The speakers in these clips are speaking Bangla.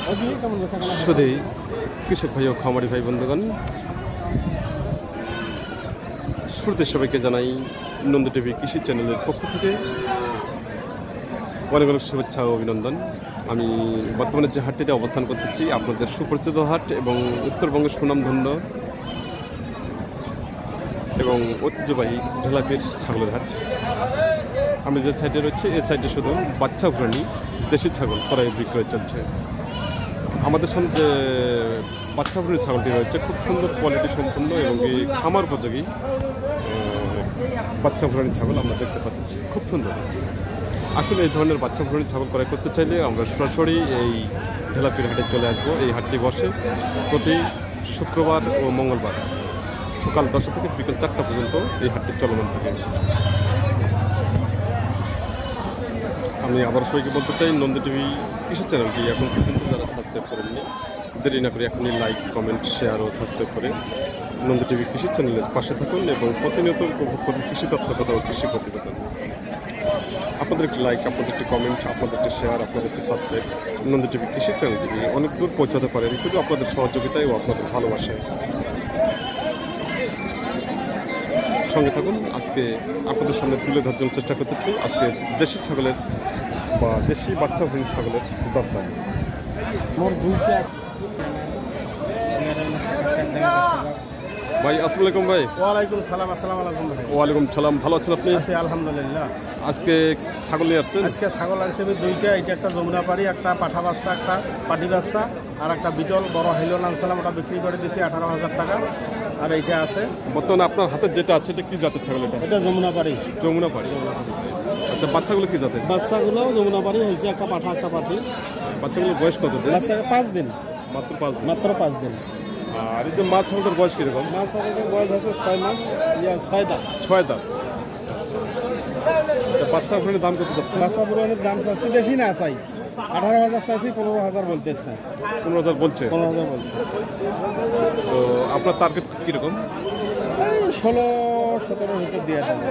শুধুই কৃষক ভাই ও খামারি ভাই বন্ধুগণ, শুরুতে সবাইকে জানাই নন্দ টিভি কৃষি চ্যানেলের পক্ষ থেকে অনেক অনেক শুভেচ্ছা ও অভিনন্দন। আমি বর্তমানে যে হাটটিতে অবস্থান করতেছি আপনাদের সুপরিচিত হাট এবং উত্তরবঙ্গের সুনামধন্য এবং ঐতিহ্যবাহী ঢেলাপির ছাগলের হাট। আমি যে সাইডে রয়েছে এই সাইডে শুধু বাচ্চা প্রাণী দেশি ছাগল ক্রয় বিক্রয় চলছে। আমাদের সামনে যে বাচ্চা প্রাণীর ছাগলটি রয়েছে খুব সুন্দর কোয়ালিটি সম্পন্ন এবং এই খামার উপযোগী বাচ্চা প্রাণীর ছাগল আমরা দেখতে পাচ্ছি, খুব সুন্দর। আসলে এই ধরনের বাচ্চা প্রাণীর ছাগল ক্রয় করতে চাইলে আমরা সরাসরি এই ঢেলাপির হাটে চলে আসবো। এই হাটটি বসে প্রতি শুক্রবার ও মঙ্গলবার সকাল 10টা থেকে বিকেল 4টা পর্যন্ত এই হাটটি চলমান থাকে। আমি আবার সবাইকে বলতে চাই নন্দ টিভি কৃষি চ্যানেলটি এখন পর্যন্ত যারা সাবস্ক্রাইব করেননি দেরি না করে এখনই লাইক, কমেন্ট, শেয়ার ও সাবস্ক্রাইব করে নন্দ টিভি কৃষি চ্যানেলের পাশে থাকুন এবং প্রতিনিয়ত উপভোগ করুন কৃষি তথ্যকথা ও কৃষি প্রতিবেদন। আপনাদের একটি লাইক, আপনাদের একটি কমেন্ট, আপনাদের একটি শেয়ার, আপনাদের একটি সাবস্ক্রাইব নন্দ টিভি কৃষি চ্যানেলটি অনেক দূর পৌঁছাতে পারেন শুধু আপনাদের সহযোগিতায় ও আপনাদের ভালোবাসায়। সঙ্গে থাকুন। আজকে আপনাদের সামনে তুলে ধরার জন্য চেষ্টা করতেছি আজকে দেশি ছাগলের বা দেশি বাচ্চা প্রাণী ছাগলের দরদাম। ভাই আসসালামু আলাইকুম। ভাই ওয়ালাইকুম সালাম। আসসালামু আলাইকুম ভাই। ওয়ালাইকুম সালাম। ভালো আছেন আপনি? আছি আলহামদুলিল্লাহ। আজকে ছাগল নিয়ে আসছেন? আজকে ছাগল আছে দুইটা, এটা একটা যমুনাপাড়ি, একটা পাঠা বাচ্চা, একটা পাটি বাচ্চা, আর একটা বিটল বড় হাইলন আনছিলাম, ওটা বিক্রি করে দিয়েছি 18,000 টাকা। আর এইটা আছে বর্তমানে আপনার হাতে যেটা আছে এটা কি জাতের ছাগল? এটা যমুনাপাড়ি। যমুনাপাড়ি। আচ্ছা, বাচ্চাগুলো কি জাতের? বাচ্চাগুলো যমুনাপাড়ি হয়েছে, একটা পাঠা একটা পাটি। বাচ্চাগুলোর বয়স কত দিন? বাচ্চা 5 দিন। মাত্র 5 দিন? মাত্র 5 দিন। আর এই যে মাছ ছাগলের বয়স কিরকম? মাছ ছাগলের বয়স হচ্ছে 6 মাস, 6 দাঁত। 6 দাঁত। বাচ্চা পুরানোর দাম কত যাচ্ছে? বাচ্চা পুরানোর দাম চাচ্ছি বেশি না, চাই 18,000 চাইছি, 15,000 বলতেছে। 15,000 বলছে? 15,000 বলছে। তো আপনার টার্গেট কীরকম? 16-17 ভিতর দিয়ে দেবো।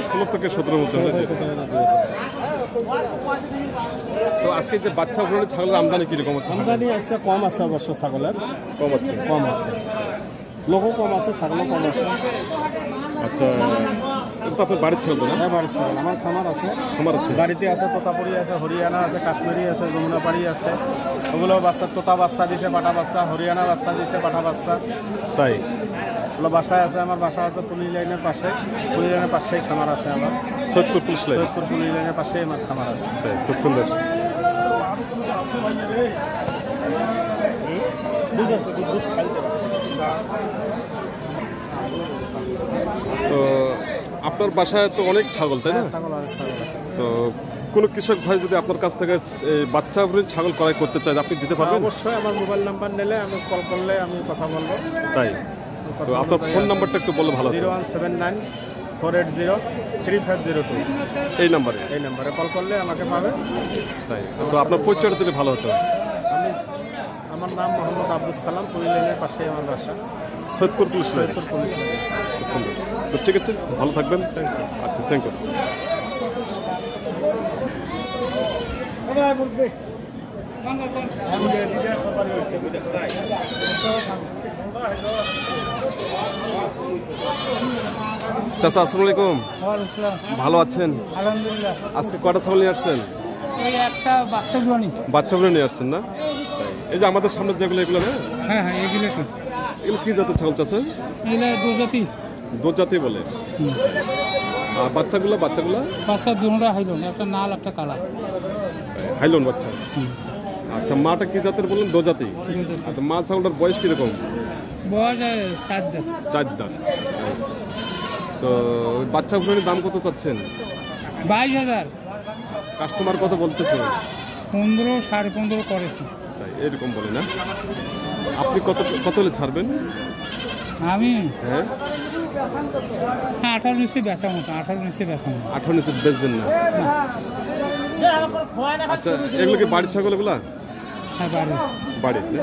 16 থেকে 17 মধ্যে। তো আজকে যে বাচ্চা পুরানো ছাগলের আমদানি কীরকম আছে? আমদানি আছে কম আছে অবশ্য, ছাগলের কম আছে? কম আছে, লোকও কম আছে, ছাগলও কম আছে। আচ্ছা, এটা তো আপনার বাড়ির ছাগল তো না? হ্যাঁ, বাড়ির ছাগল। আমার খামার আছে। খামার আছে? বাড়িতে আছে, তোতাপুরি আছে, হরিয়ানা আছে, কাশ্মীরি আছে, যমুনাপাড়ি আছে। ওগুলো বাচ্চা, তোতা বাচ্চা দিছে, পাঠা বাচ্চা, হরিয়ানা বাচ্চা দিছে, পাঠা বাচ্চা। তাই ওগুলো বাসায় আছে। আমার বাসা আছে পুলিশ লাইনের পাশে। পুলিশ লাইনের পাশেই খামার আছে আমার। Saidpur police line? Saidpur police লাইনের পাশেই আমার খামার আছে। তাই, খুব সুন্দর। তো আপনার বাসায় তো অনেক ছাগল, তাই না? তো কোনো কৃষক ভাই যদি আপনার কাছ থেকে বাচ্চা ছাগল ক্রয় করতে চায় আপনি দিতে পারবেন? অবশ্যই। আমার মোবাইল নাম্বার নিলে আমি কল করলে আমি কথা বলবো। তাই? তো আপনার ফোন নাম্বারটা একটু বললে ভালো। 0179-480-3502 এই নাম্বারে? এই নাম্বারে কল করলে আমাকে পাবে। তাই? তো আপনার পরিচয়টা দিলে ভালো হতো। আমার নাম মোহাম্মদ আব্দুল সালাম, পুলিশ লাইনের পাশেই আমার বাসা। Saidpur police line? Saidpur police line. খুব সুন্দর। তো ঠিক আছে, ভালো থাকবেন। আচ্ছা, থ্যাংক ইউ। চাচা আসসালামু আলাইকুম। ভালো আছেন? আলহামদুলিল্লাহ। আজকে কয়টা ছাগল নিয়ে আসছেন? একটা বাচ্চাগুলো নিয়ে আসছেন না? এই যে আমাদের সামনে যেগুলো, এগুলো না? হ্যাঁ, এগুলো তো। এগুলো কি জাতের ছাগল চাচা? এগুলো দুজাতি। দুজাতি বলে? আর বাচ্চাগুলো? বাচ্চা দুটা হাইলন, একটা লাল একটা কালা। হাইলন বাচ্চা? আচ্ছা, মাটা কি জাতের বললেন? দুজাতি। আচ্ছা, মা ছাগলটার বয়স কিরকম? বয়স 4 দাঁত। 4 দাঁত। তো বাচ্চা পুরানোর দাম কত চাচ্ছেন? 22,000। কাস্টমার কত বলতেছে? 15, 15.5 করেছি। তাই, এরকম বলে না? আপনি কত হলে ছাড়বেন? আমি হ্যাঁ, 18 নিচে বেচা মতো। 18 নিচে বেচা মতো। 18 নিচে বেচবেন না? আচ্ছা, এগুলো কি বাড়ির ছাগল? এগুলা হ্যাঁ, বাড়িতে।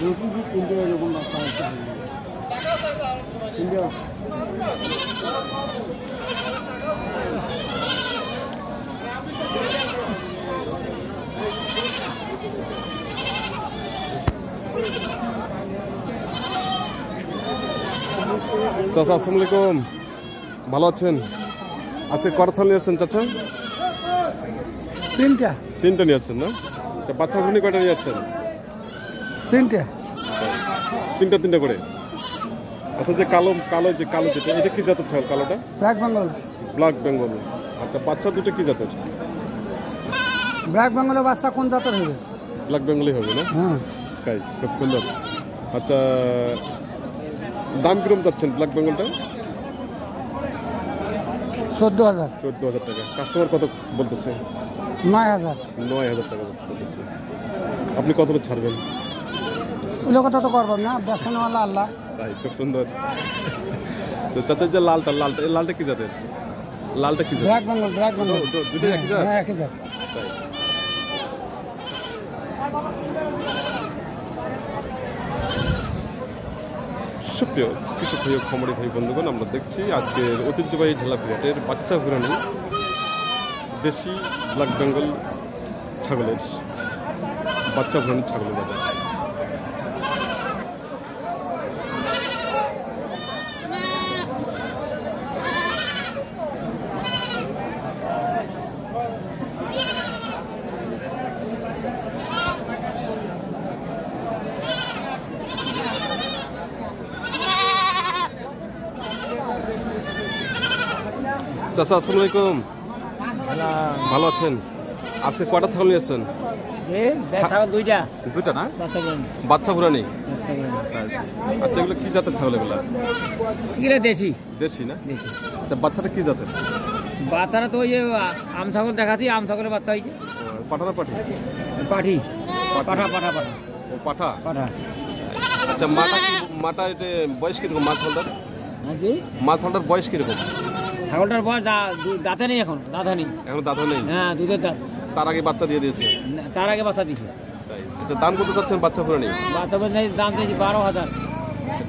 দুটি কি তিনটে এরকম বাচ্চা আছে তিনটে চাচা আসসালামু আলাইকুম, ভালো আছেন? আজকে কটা ছাগল নিয়ে আসছেন চাচা? তিনটা তিনটা নিয়ে আসছেন না? আচ্ছা, বাচ্চা ভুনি কয়টা নিয়ে আসছেন? তিনটা তিনটা তিনটা করে। আচ্ছা, যে কালো কালো যে কালো যেটা, এটা কি জাতের ছাগল কালোটা? Black Bengal black Bengal. আচ্ছা, বাচ্চা দুটো কি জাতের? ব্ল্যাক বেঙ্গলের বাচ্চা কোন জাতের হবে? ব্ল্যাক বেঙ্গলই হবে না? হ্যাঁ তাই, খুব সুন্দর। আচ্ছা, দাম কিরকম যাচ্ছেন ব্ল্যাক বেঙ্গলটা? 14,000 14,000 টাকা। কাস্টমার কত বলতেছে? 9,000 9,000 টাকা বলতেছে। আপনি কত করে ছাড়বেন? ওগুলো কথা তো করবো না, বেসানোয়ালা আল্লাহ। তাই, খুব সুন্দর। তো চাচা, যে লালটা লালটা এই লালটা কি জাতের? লালটা কি জাতের? ব্ল্যাক বেঙ্গল ব্ল্যাক বেঙ্গল দুটোই একই জাত? হ্যাঁ একই জাত। তাই। সুপ্রিয় কৃষক ভাই ও খামারি ভাই বন্ধুগণ, আমরা দেখছি আজকের ঐতিহ্যবাহী ঢেলাপিহাটের বাচ্চা ঘুরানো দেশি ব্ল্যাক বেঙ্গল ছাগলের বাচ্চা ঘুরানো ছাগলের বাজার। চাচা আসসালামু আলাইকুম, ভালো আছেন? আজকে কয়টা ছাগল নিয়ে আসছেন? দুইটা দুইটা না? বাচ্চা ঘুরা নেই? আচ্ছা, এগুলো কি জাতের ছাগল এগুলো? দেশি দেশি না? দেশি আচ্ছা, বাচ্চাটা কি জাতের? বাচ্চারা তো ওই যে আম ছাগল দেখাচ্ছি, আম ছাগলের বাচ্চা হয়েছে। পাঠা না পাঠি? পাঠি পাঠা পাঠা পাঠা ও, পাঠা। পাঠা। আচ্ছা, মাটা এটা বয়স কিরকম? মাছ হলটার জি, মাছ হলটার বয়স কিরকম? ছাগলটার বয়স দাঁতে নেই, এখন দাঁতা নেই। এখন দাঁতও নেই? হ্যাঁ, দুধের দাঁত। তার আগে বাচ্চা দিয়ে দিয়েছে? তার আগে বাচ্চা দিছে। তাই। আচ্ছা, দাম কত চাচ্ছেন বাচ্চা ঘুরা নেই? বাচ্চা দাম দিয়েছি 12,000।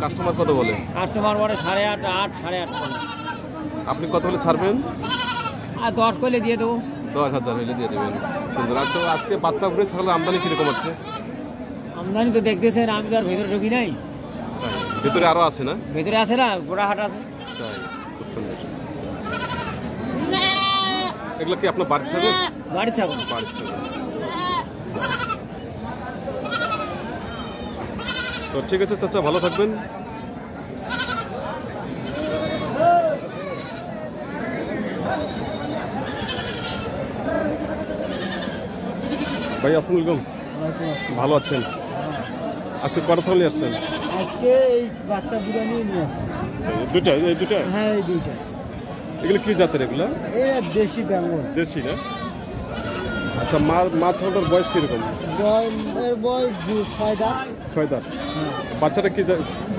কাস্টমার কত বলে? কাস্টমার বলে 8.5 8.5 করে। আপনি কত হলে ছাড়বেন? আর 10 করলে দিয়ে দেবো। 10,000 হলে দিয়ে দেবেন। সুন্দর। আচ্ছা, আজকে বাচ্চা ঘুরে ছাগলের আমদানি কিরকম আছে? আমদানি তো দেখতেছেন, আমি তো আর ভেতরে ঢুকি নাই। তাই, ভিতরে আরো আছে না? ভেতরে আছে না, গোড়াহাট আছে। তাই, খুব সুন্দর। এগুলো কি আপনার বাড়ির ছাগল? বাড়ির ছাগল। বাড়ির ছাগল। তো ঠিক আছে চাচা, ভালো থাকবেন। ভাই আসসালামু আলাইকুম, ভালো আছেন? আজকে কটা ছাগল নিয়ে আসছেন? আজকে এই বাচ্চা দুটো নিয়ে যাচ্ছে। দুটা? এই দুটা? হ্যাঁ, এই দুইটা। এগুলো কি জাতের এগুলো? দেশি বেঙ্গল। দেশি না? আচ্ছা, মাছ ছাগলটার বয়স কিরকম? এর বয়স 6 দাঁত। 6 দাঁত। বাচ্চাটা কি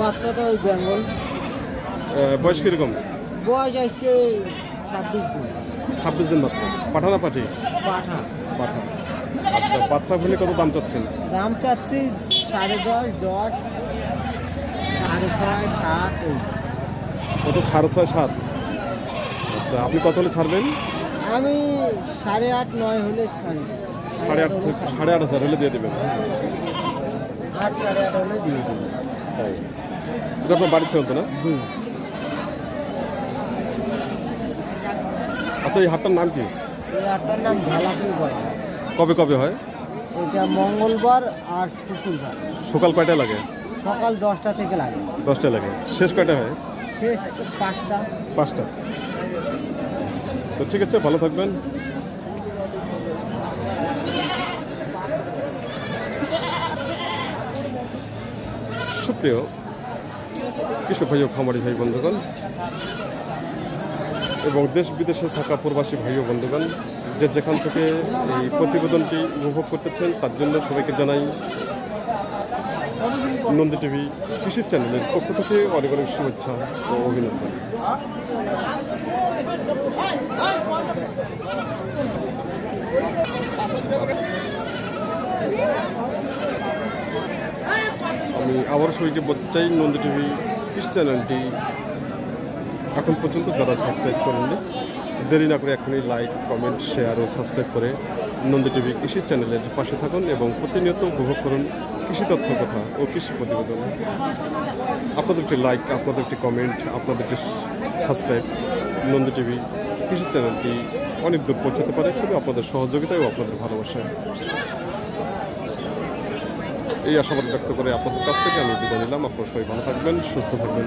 বাচ্চাটা ওই বেঙ্গল। বয়স কিরকম? বয়স আজকে 26 দিন। 26 দিন মাত্র। পাঠা না পাঠি? পাঠা। পাঠা। আচ্ছা, বাচ্চা ভুলে কত দাম চাচ্ছেন? দাম চাচ্ছি 10.5 10 6.5 7 কত? 6.5 7? আচ্ছা, আপনি কত হলে ছাড়বেন? আমি 8.5 9 হলে ছাড়ি। 8,500 হলে দিয়ে দেবেন? 8 8.5 হলে দিয়ে দেবো। তাই, এটা আপনার বাড়ির ছাগল তো না? জি। আচ্ছা, এই হাটটার নাম কি? এই হাটটার নাম ঢালাপুর বাজার। কবে কবে হয়? এটা মঙ্গলবার আর শুক্রবার। সকাল কয়টায় লাগে? সকাল 10টা থেকে লাগে। 10টায় লাগে। শেষ কয়টা হয়? শেষ 5টা। 5টা। তো ঠিক আছে, ভালো থাকবেন। সুপ্রিয় কৃষক ভাই ও খামারি ভাই বন্ধুগণ এবং দেশ বিদেশে থাকা প্রবাসী ভাই ও বন্ধুগণ, যে যেখান থেকে এই প্রতিবেদনটি উপভোগ করতেছেন তার জন্য সবাইকে জানাই নন্দী টিভি কৃষি চ্যানেলের পক্ষ থেকে অনেক অনেক শুভেচ্ছা ও অভিনন্দন। আমি আবার সবাইকে বলতে চাই, নন্দী টিভি কৃষি চ্যানেলটি এখন পর্যন্ত যারা সাবস্ক্রাইব করেননি, দেরি না করে এখনই লাইক, কমেন্ট, শেয়ার ও সাবস্ক্রাইব করে নন্দী টিভি কৃষি চ্যানেলের পাশে থাকুন এবং প্রতিনিয়ত উপভোগ করুন কৃষি তথ্য কথা ও কৃষি প্রতিবেদন। আপনাদেরকে লাইক, আপনাদেরকে কমেন্ট, আপনাদেরকে সাবস্ক্রাইব নন্দী টিভি কৃষি চ্যানেলটি অনেক দূর পৌঁছাতে পারে শুধু আপনাদের সহযোগিতা ও আপনাদের ভালোবাসায়। এই আশাবাদ ব্যক্ত করে আপনাদের কাছ থেকে আমি বিদায় নিলাম। আপনারা সবাই ভালো থাকবেন, সুস্থ থাকবেন।